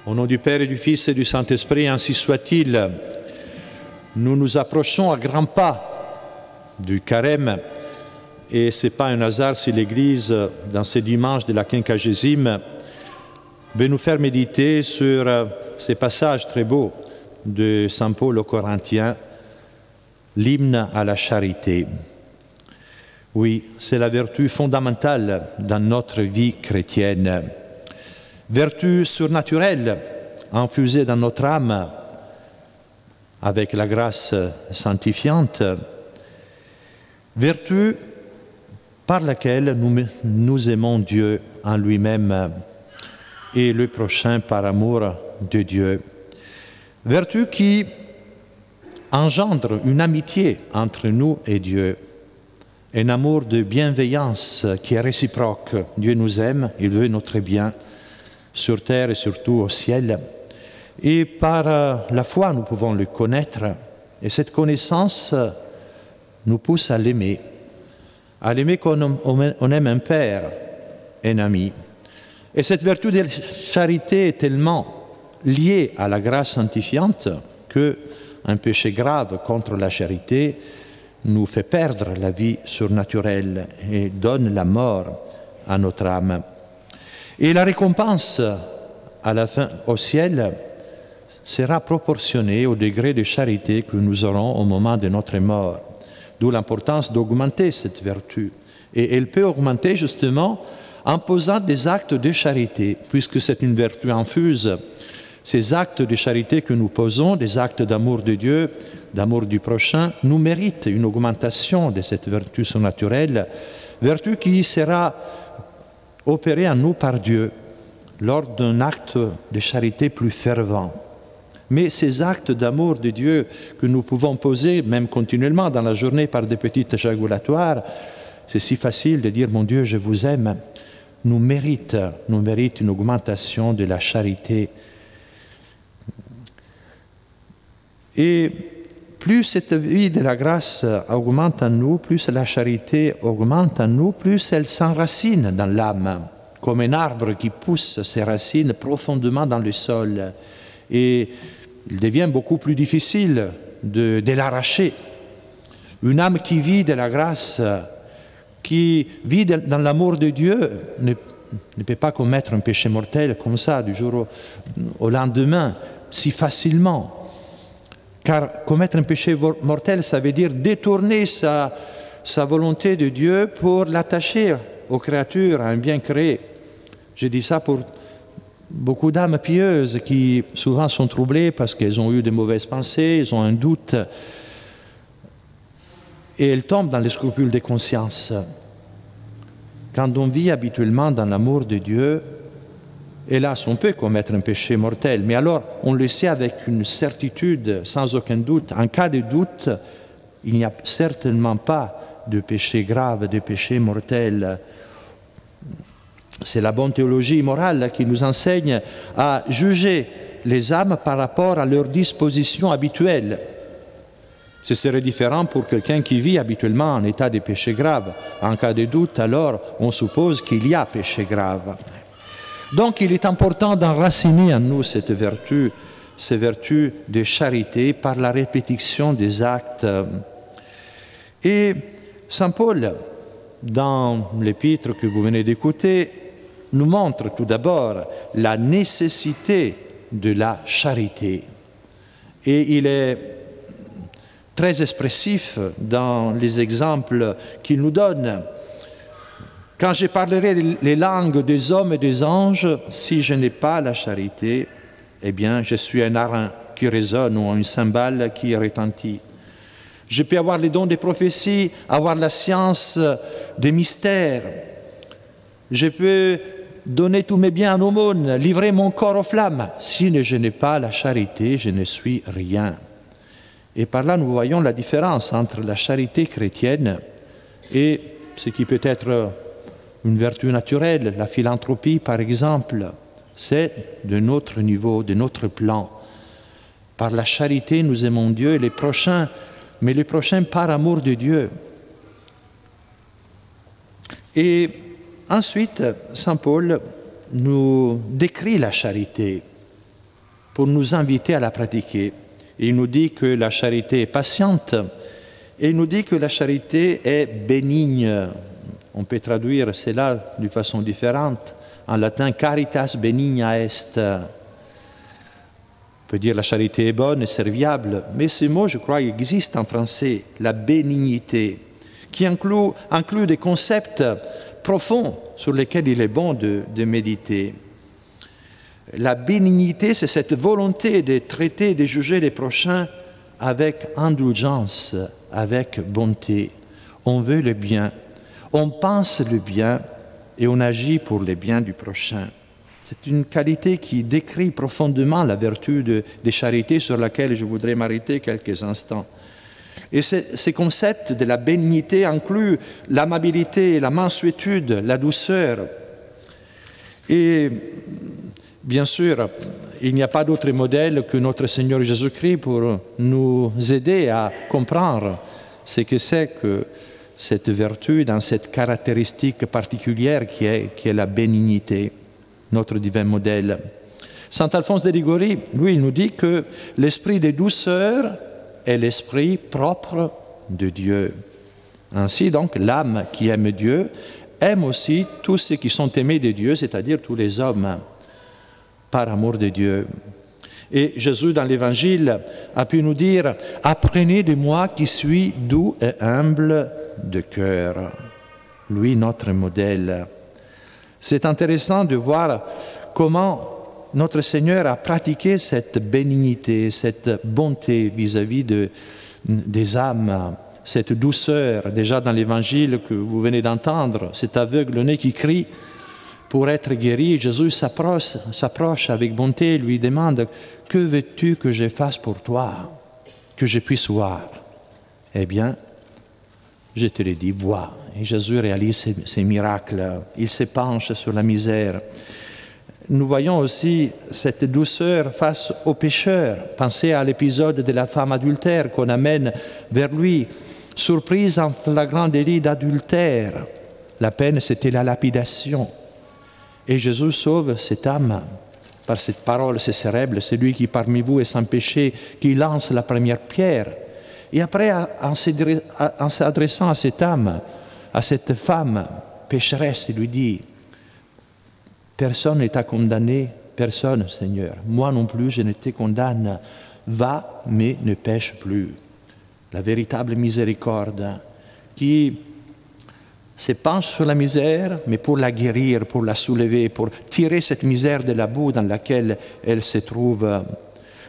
Au nom du Père et du Fils et du Saint-Esprit, ainsi soit-il. Nous nous approchons à grands pas du carême et ce n'est pas un hasard si l'Église, dans ces dimanches de la quinquagésime, veut nous faire méditer sur ces passages très beaux de Saint Paul aux Corinthiens, l'hymne à la charité. Oui, c'est la vertu fondamentale dans notre vie chrétienne. Vertu surnaturelle, infusée dans notre âme avec la grâce sanctifiante. Vertu par laquelle nous aimons Dieu en lui-même et le prochain par amour de Dieu. Vertu qui engendre une amitié entre nous et Dieu, un amour de bienveillance qui est réciproque. Dieu nous aime, il veut notre bien, sur terre et surtout au ciel. Et par la foi, nous pouvons le connaître. Et cette connaissance nous pousse à l'aimer comme on aime un père, un ami. Et cette vertu de charité est tellement liée à la grâce sanctifiante qu'un péché grave contre la charité nous fait perdre la vie surnaturelle et donne la mort à notre âme. Et la récompense à la fin au ciel sera proportionnée au degré de charité que nous aurons au moment de notre mort. D'où l'importance d'augmenter cette vertu. Et elle peut augmenter justement en posant des actes de charité, puisque c'est une vertu infuse. Ces actes de charité que nous posons, des actes d'amour de Dieu, d'amour du prochain, nous méritent une augmentation de cette vertu surnaturelle, vertu qui sera opérée en nous par Dieu lors d'un acte de charité plus fervent. Mais ces actes d'amour de Dieu que nous pouvons poser, même continuellement dans la journée par des petites éjaculations, c'est si facile de dire « Mon Dieu, je vous aime », nous méritent une augmentation de la charité. Et plus cette vie de la grâce augmente en nous, plus la charité augmente en nous, plus elle s'enracine dans l'âme, comme un arbre qui pousse ses racines profondément dans le sol. Et il devient beaucoup plus difficile de l'arracher. Une âme qui vit de la grâce, qui vit dans l'amour de Dieu, ne peut pas commettre un péché mortel comme ça, du jour au lendemain, si facilement. Car commettre un péché mortel, ça veut dire détourner sa volonté de Dieu pour l'attacher aux créatures, à un bien créé. Je dis ça pour beaucoup d'âmes pieuses qui souvent sont troublées parce qu'elles ont eu de mauvaises pensées, elles ont un doute. Et elles tombent dans les scrupules de conscience. Quand on vit habituellement dans l'amour de Dieu, hélas, on peut commettre un péché mortel, mais alors on le sait avec une certitude, sans aucun doute. En cas de doute, il n'y a certainement pas de péché grave, de péché mortel. C'est la bonne théologie morale qui nous enseigne à juger les âmes par rapport à leurs dispositions habituelles. Ce serait différent pour quelqu'un qui vit habituellement en état de péché grave. En cas de doute, alors, on suppose qu'il y a péché grave. Donc, il est important d'enraciner en nous cette vertu, ces vertus de charité par la répétition des actes. Et Saint Paul, dans l'épître que vous venez d'écouter, nous montre tout d'abord la nécessité de la charité. Et il est très expressif dans les exemples qu'il nous donne. Quand je parlerai les langues des hommes et des anges, si je n'ai pas la charité, eh bien, je suis un airain qui résonne ou une cymbale qui retentit. Je peux avoir les dons des prophéties, avoir la science des mystères. Je peux donner tous mes biens en aumône, livrer mon corps aux flammes. Si je n'ai pas la charité, je ne suis rien. Et par là, nous voyons la différence entre la charité chrétienne et ce qui peut être une vertu naturelle, la philanthropie par exemple. C'est de notre niveau, de notre plan. Par la charité, nous aimons Dieu et les prochains, mais les prochains par amour de Dieu. Et ensuite, Saint Paul nous décrit la charité. pour nous inviter à la pratiquer. Il nous dit que la charité est patiente et il nous dit que la charité est bénigne. On peut traduire cela d'une façon différente. En latin, caritas benigna est. On peut dire la charité est bonne et serviable, mais ce mot, je crois, existe en français, la bénignité, qui inclut des concepts profonds sur lesquels il est bon de méditer. La bénignité, c'est cette volonté de traiter, de juger les prochains avec indulgence, avec bonté. On veut le bien, on pense le bien et on agit pour le bien du prochain. C'est une qualité qui décrit profondément la vertu de charité sur laquelle je voudrais m'arrêter quelques instants. Et ces concepts de la bénignité incluent l'amabilité, la mansuétude, la douceur. Et bien sûr, il n'y a pas d'autre modèle que notre Seigneur Jésus-Christ pour nous aider à comprendre ce que c'est que cette vertu dans cette caractéristique particulière qui est la bénignité, notre divin modèle. Saint Alphonse de Liguori, lui, il nous dit que l'esprit de douceur est l'esprit propre de Dieu. Ainsi, donc, l'âme qui aime Dieu aime aussi tous ceux qui sont aimés de Dieu, c'est-à-dire tous les hommes, par amour de Dieu. Et Jésus, dans l'Évangile, a pu nous dire « Apprenez de moi qui suis doux et humble de cœur ». Lui, notre modèle. C'est intéressant de voir comment notre Seigneur a pratiqué cette bénignité, cette bonté vis-à-vis des âmes, cette douceur. Déjà dans l'Évangile que vous venez d'entendre, cet aveugle-né qui crie pour être guéri, Jésus s'approche avec bonté et lui demande « Que veux-tu que je fasse pour toi, que je puisse voir ?» Eh bien, je te le dis, vois. Et Jésus réalise ces miracles. Il se penche sur la misère. Nous voyons aussi cette douceur face aux pécheurs. Pensez à l'épisode de la femme adultère qu'on amène vers lui, surprise en flagrant délit d'adultère. La peine, c'était la lapidation. Et Jésus sauve cette âme par cette parole célèbre, celui qui parmi vous est sans péché, qui lance la première pierre. Et après, en s'adressant à cette âme, à cette femme pécheresse, il lui dit « Personne n'est à condamner, personne, Seigneur. Moi non plus, je ne te condamne. Va, mais ne pêche plus. » La véritable miséricorde qui se penche sur la misère, mais pour la guérir, pour la soulever, pour tirer cette misère de la boue dans laquelle elle se trouve.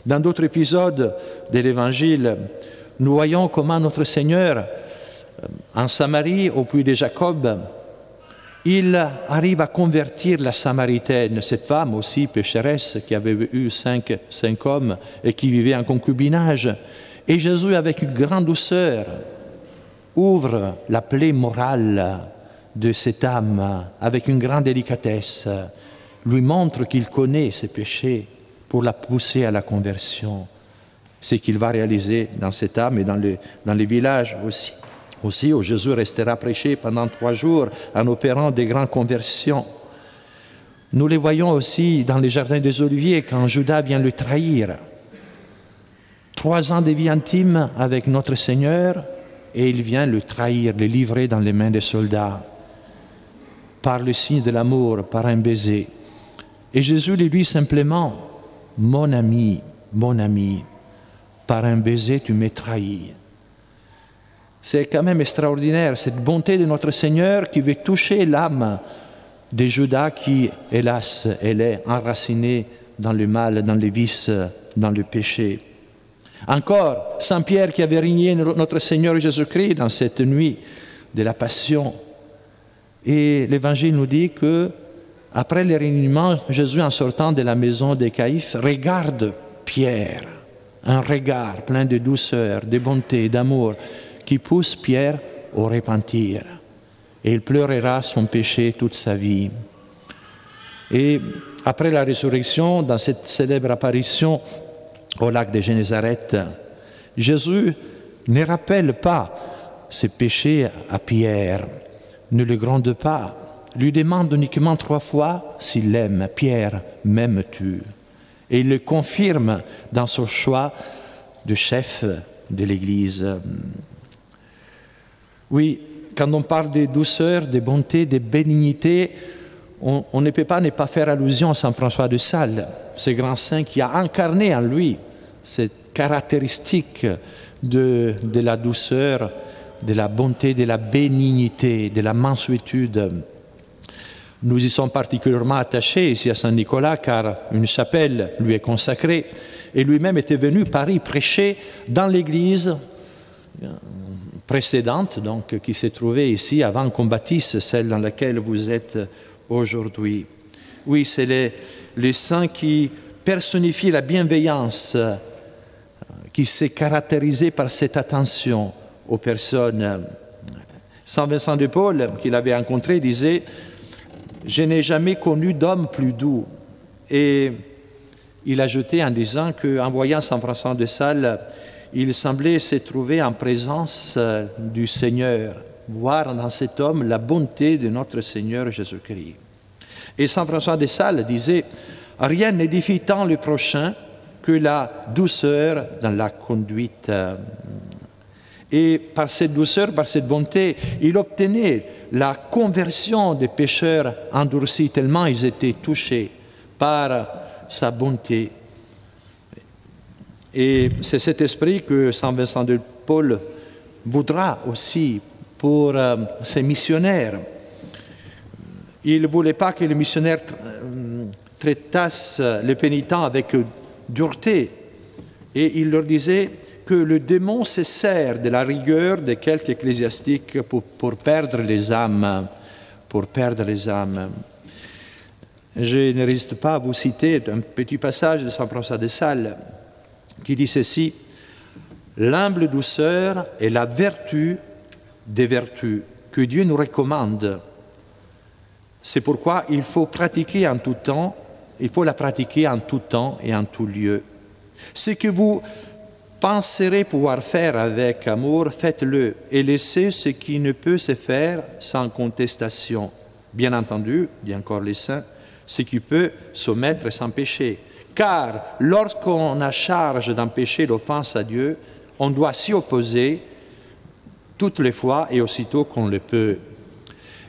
Dans d'autres épisodes de l'Évangile, nous voyons comment notre Seigneur, en Samarie, au puits de Jacob, il arrive à convertir la Samaritaine, cette femme aussi pécheresse qui avait eu cinq hommes et qui vivait en concubinage. Et Jésus, avec une grande douceur, ouvre la plaie morale de cette âme avec une grande délicatesse, lui montre qu'il connaît ses péchés pour la pousser à la conversion. C'est ce qu'il va réaliser dans cette âme et dans les villages aussi où Jésus restera prêché pendant 3 jours en opérant des grandes conversions. Nous les voyons aussi dans les jardins des Oliviers quand Judas vient le trahir. 3 ans de vie intime avec notre Seigneur et il vient le trahir, le livrer dans les mains des soldats par le signe de l'amour, par un baiser. Et Jésus lui dit simplement « Mon ami, par un baiser tu m'as trahi ». C'est quand même extraordinaire, cette bonté de notre Seigneur qui veut toucher l'âme de Judas qui, hélas, elle est enracinée dans le mal, dans les vices, dans le péché. Encore, Saint Pierre qui avait régné notre Seigneur Jésus-Christ dans cette nuit de la Passion. Et l'Évangile nous dit que après le régnement, Jésus, en sortant de la maison de Caïphe, regarde Pierre, un regard plein de douceur, de bonté, d'amour, qui pousse Pierre au repentir. Et il pleurera son péché toute sa vie. Et après la résurrection, dans cette célèbre apparition au lac de Génézareth, Jésus ne rappelle pas ses péchés à Pierre, ne le gronde pas, lui demande uniquement 3 fois s'il l'aime. « Pierre, m'aimes-tu » Et il le confirme dans son choix de chef de l'Église. Oui, quand on parle de douceur, de bonté, de bénignité, on ne peut pas ne pas faire allusion à Saint François de Sales, ce grand saint qui a incarné en lui cette caractéristique de la douceur, de la bonté, de la bénignité, de la mansuétude. Nous y sommes particulièrement attachés ici à Saint-Nicolas car une chapelle lui est consacrée et lui-même était venu à Paris prêcher dans l'église précédente, donc qui s'est trouvée ici avant qu'on bâtisse celle dans laquelle vous êtes aujourd'hui. Oui, c'est le saint qui personnifie la bienveillance, qui s'est caractérisé par cette attention aux personnes. Saint Vincent de Paul, qu'il avait rencontré, disait « Je n'ai jamais connu d'homme plus doux ». Et il ajoutait en disant qu'en voyant Saint François de Sales, il semblait se trouver en présence du Seigneur, voir dans cet homme la bonté de notre Seigneur Jésus-Christ. Et Saint François de Sales disait « Rien n'édifie tant le prochain que la douceur dans la conduite ». Et par cette douceur, par cette bonté, il obtenait la conversion des pécheurs endurcis tellement ils étaient touchés par sa bonté. Et c'est cet esprit que Saint Vincent de Paul voudra aussi pour ses missionnaires. Il ne voulait pas que les missionnaires traitassent les pénitents avec dureté. Et il leur disait que le démon se sert de la rigueur de quelques ecclésiastiques pour perdre les âmes. Pour perdre les âmes. Je ne résiste pas à vous citer un petit passage de Saint François de Sales qui dit ceci: « L'humble douceur est la vertu des vertus que Dieu nous recommande. C'est pourquoi il faut pratiquer en tout temps, il faut la pratiquer en tout temps et en tout lieu. Ce que vous penserez pouvoir faire avec amour, faites-le et laissez ce qui ne peut se faire sans contestation. Bien entendu, dit encore les saints, ce qui peut s'omettre sans péché. Car lorsqu'on a charge d'empêcher l'offense à Dieu, on doit s'y opposer toutes les fois et aussitôt qu'on le peut. »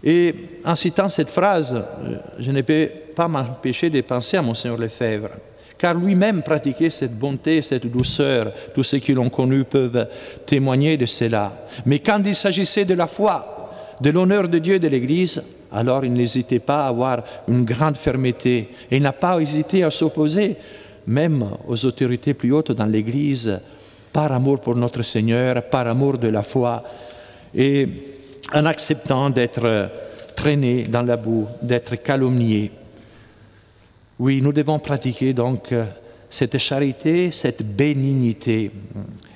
Et en citant cette phrase, je ne peux pas m'empêcher de penser à Monseigneur Lefebvre, car lui-même pratiquait cette bonté, cette douceur. Tous ceux qui l'ont connu peuvent témoigner de cela. Mais quand il s'agissait de la foi, de l'honneur de Dieu et de l'Église, alors il n'hésitait pas à avoir une grande fermeté. Et il n'a pas hésité à s'opposer, même aux autorités plus hautes dans l'Église, par amour pour notre Seigneur, par amour de la foi, et en acceptant d'être traîné dans la boue, d'être calomnié. Oui, nous devons pratiquer donc cette charité, cette bénignité.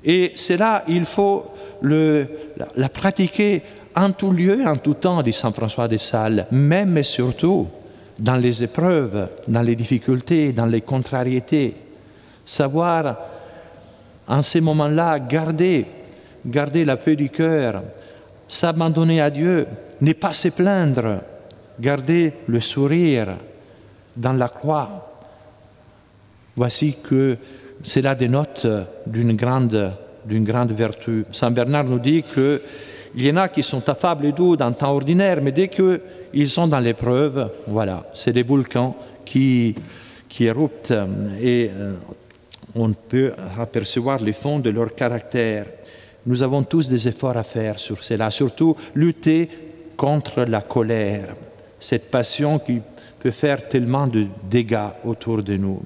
Et cela, il faut la pratiquer en tout lieu, en tout temps, dit Saint François de Sales, même et surtout dans les épreuves, dans les difficultés, dans les contrariétés. Savoir, en ces moments-là, garder la paix du cœur, s'abandonner à Dieu, ne pas se plaindre, garder le sourire dans la croix. Voici que cela dénote d'une grande vertu. Saint Bernard nous dit qu'il y en a qui sont affables et doux dans le temps ordinaire, mais dès qu'ils sont dans l'épreuve, voilà, c'est des volcans qui éruptent et on peut apercevoir les fonds de leur caractère. Nous avons tous des efforts à faire sur cela, surtout lutter contre la colère, cette passion qui peut faire tellement de dégâts autour de nous.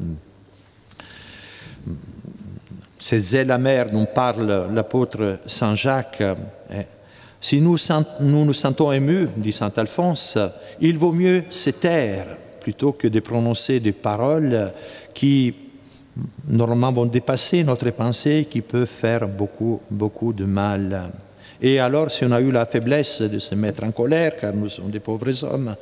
Ces zèles amers dont parle l'apôtre Saint Jacques, si nous nous sentons émus, dit Saint Alphonse, il vaut mieux se taire plutôt que de prononcer des paroles qui normalement vont dépasser notre pensée, qui peuvent faire beaucoup de mal. Et alors, si on a eu la faiblesse de se mettre en colère, car nous sommes des pauvres hommes,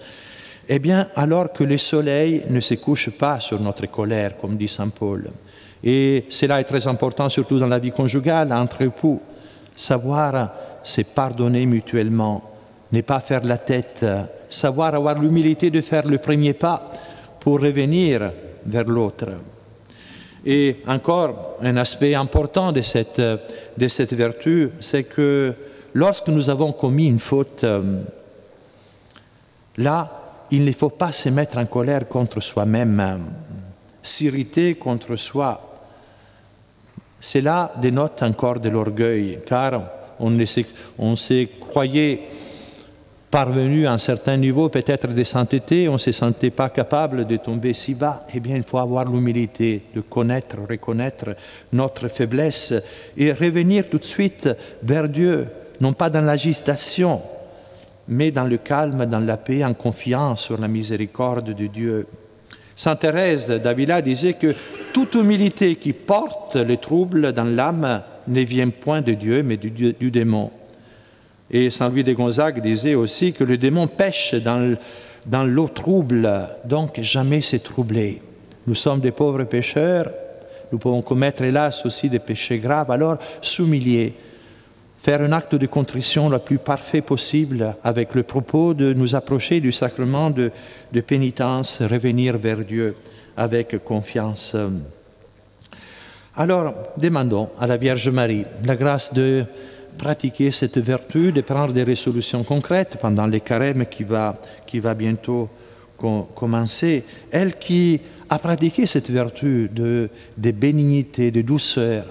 eh bien, alors que le soleil ne se couche pas sur notre colère, comme dit Saint Paul. Et cela est très important, surtout dans la vie conjugale, entre époux. Savoir se pardonner mutuellement, ne pas faire la tête, savoir avoir l'humilité de faire le premier pas pour revenir vers l'autre. Et encore, un aspect important de cette vertu, c'est que lorsque nous avons commis une faute, là, il ne faut pas se mettre en colère contre soi-même, s'irriter contre soi. Cela dénote encore de l'orgueil, car on se croyait parvenu à un certain niveau peut-être de sainteté, on ne se sentait pas capable de tomber si bas. Eh bien, il faut avoir l'humilité de connaître, reconnaître notre faiblesse et revenir tout de suite vers Dieu, non pas dans l'agitation, mais dans le calme, dans la paix, en confiance sur la miséricorde de Dieu. Sainte Thérèse d'Avila disait que toute humilité qui porte le trouble dans l'âme ne vient point de Dieu, mais du démon. Et Saint Louis de Gonzague disait aussi que le démon pêche dans l'eau trouble, donc jamais se troubler. Nous sommes des pauvres pécheurs, nous pouvons commettre hélas aussi des péchés graves, alors s'humilier, faire un acte de contrition le plus parfait possible avec le propos de nous approcher du sacrement de pénitence, revenir vers Dieu avec confiance. Alors, demandons à la Vierge Marie la grâce de pratiquer cette vertu, de prendre des résolutions concrètes pendant les carêmes qui va bientôt commencer. Elle qui a pratiqué cette vertu de bénignité, de douceur,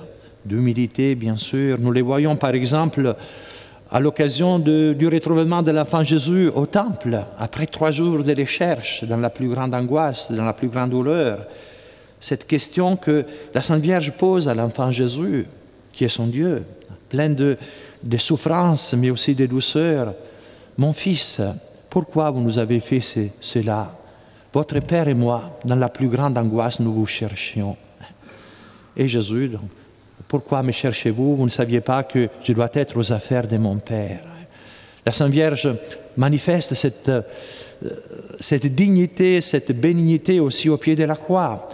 d'humilité, bien sûr. Nous les voyons, par exemple, à l'occasion du retrouvement de l'enfant Jésus au temple, après 3 jours de recherche, dans la plus grande angoisse, dans la plus grande douleur. Cette question que la Sainte Vierge pose à l'enfant Jésus, qui est son Dieu, plein de souffrances, mais aussi de douceur. Mon fils, pourquoi vous nous avez fait cela? Votre Père et moi, dans la plus grande angoisse, nous vous cherchions. Et Jésus, donc, pourquoi me cherchez-vous? Vous ne saviez pas que je dois être aux affaires de mon Père. La Sainte Vierge manifeste cette dignité, cette bénignité aussi au pied de la croix.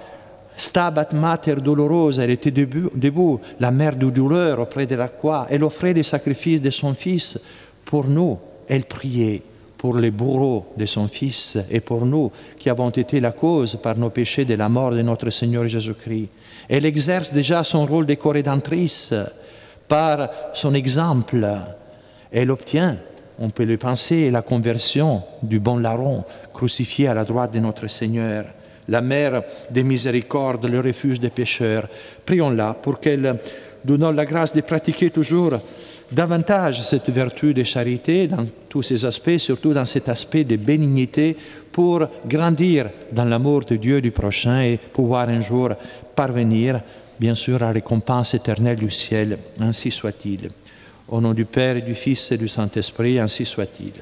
Stabat Mater Dolorosa, elle était debout, la mère de douleur auprès de la croix. Elle offrait les sacrifices de son Fils pour nous. Elle priait pour les bourreaux de son Fils et pour nous qui avons été la cause par nos péchés de la mort de notre Seigneur Jésus-Christ. Elle exerce déjà son rôle de co-rédemptrice par son exemple. Elle obtient, on peut le penser, la conversion du bon larron crucifié à la droite de notre Seigneur. La mère des miséricordes, le refuge des pécheurs. Prions-la pour qu'elle nous donne la grâce de pratiquer toujours davantage cette vertu de charité dans tous ses aspects, surtout dans cet aspect de bénignité, pour grandir dans l'amour de Dieu du prochain et pouvoir un jour parvenir, bien sûr, à la récompense éternelle du ciel. Ainsi soit-il. Au nom du Père et du Fils et du Saint-Esprit, ainsi soit-il.